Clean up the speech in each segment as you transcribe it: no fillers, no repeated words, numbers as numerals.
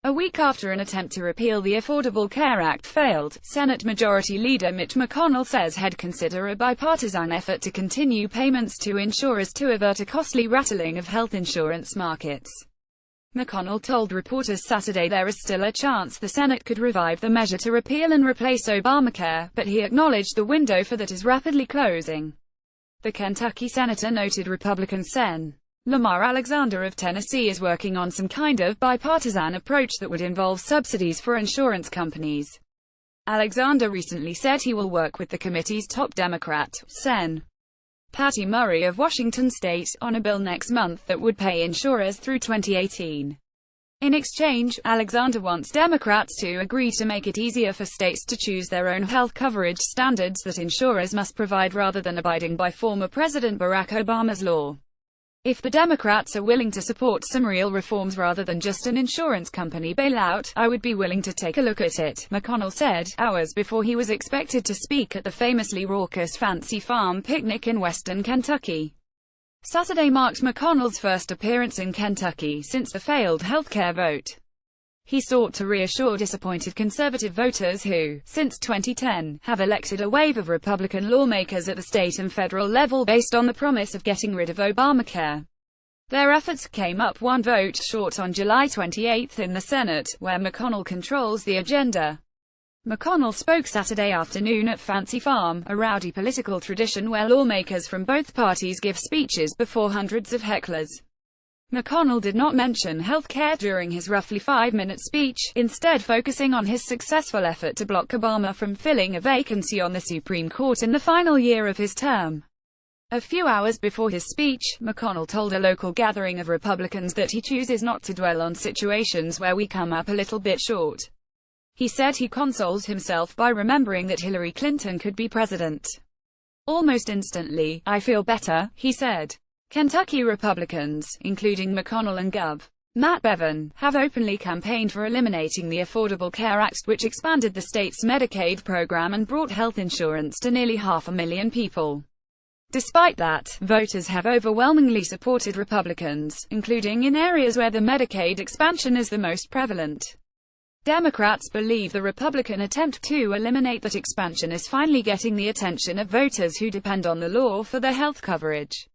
A week after an attempt to repeal the Affordable Care Act failed, Senate Majority Leader Mitch McConnell says he'd consider a bipartisan effort to continue payments to insurers to avert a costly rattling of health insurance markets. McConnell told reporters Saturday there is still a chance the Senate could revive the measure to repeal and replace Obamacare, but he acknowledged the window for that is rapidly closing. The Kentucky senator noted Republican Sen. Lamar Alexander of Tennessee is working on some kind of bipartisan approach that would involve subsidies for insurance companies. Alexander recently said he will work with the committee's top Democrat, Sen. Patty Murray of Washington State, on a bill next month that would pay insurers through 2018. In exchange, Alexander wants Democrats to agree to make it easier for states to choose their own health coverage standards that insurers must provide rather than abiding by former President Barack Obama's law. If the Democrats are willing to support some real reforms rather than just an insurance company bailout, I would be willing to take a look at it, McConnell said, hours before he was expected to speak at the famously raucous Fancy Farm picnic in western Kentucky. Saturday marked McConnell's first appearance in Kentucky since the failed healthcare vote. He sought to reassure disappointed conservative voters who, since 2010, have elected a wave of Republican lawmakers at the state and federal level based on the promise of getting rid of Obamacare. Their efforts came up one vote short on July 28 in the Senate, where McConnell controls the agenda. McConnell spoke Saturday afternoon at Fancy Farm, a rowdy political tradition where lawmakers from both parties give speeches before hundreds of hecklers. McConnell did not mention health care during his roughly 5-minute speech, instead focusing on his successful effort to block Obama from filling a vacancy on the Supreme Court in the final year of his term. A few hours before his speech, McConnell told a local gathering of Republicans that he chooses not to dwell on situations where we come up a little bit short. He said he consoles himself by remembering that Hillary Clinton could be president. Almost instantly, I feel better, he said. Kentucky Republicans, including McConnell and Gov. Matt Bevin, have openly campaigned for eliminating the Affordable Care Act, which expanded the state's Medicaid program and brought health insurance to nearly 500,000 people. Despite that, voters have overwhelmingly supported Republicans, including in areas where the Medicaid expansion is the most prevalent. Democrats believe the Republican attempt to eliminate that expansion is finally getting the attention of voters who depend on the law for their health coverage.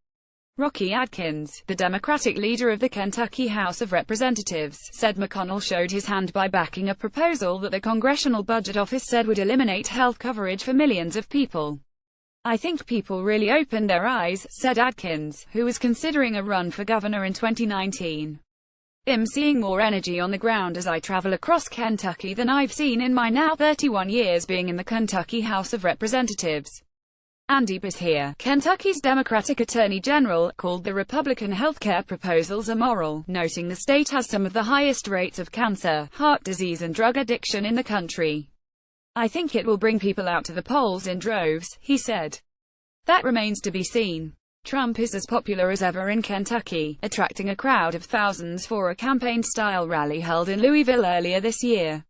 Rocky Adkins, the Democratic leader of the Kentucky House of Representatives, said McConnell showed his hand by backing a proposal that the Congressional Budget Office said would eliminate health coverage for millions of people. I think people really opened their eyes, said Adkins, who was considering a run for governor in 2019. I'm seeing more energy on the ground as I travel across Kentucky than I've seen in my now 31 years being in the Kentucky House of Representatives. Andy Beshear, Kentucky's Democratic Attorney General, called the Republican healthcare proposals immoral, noting the state has some of the highest rates of cancer, heart disease and drug addiction in the country. I think it will bring people out to the polls in droves, he said. That remains to be seen. Trump is as popular as ever in Kentucky, attracting a crowd of thousands for a campaign-style rally held in Louisville earlier this year.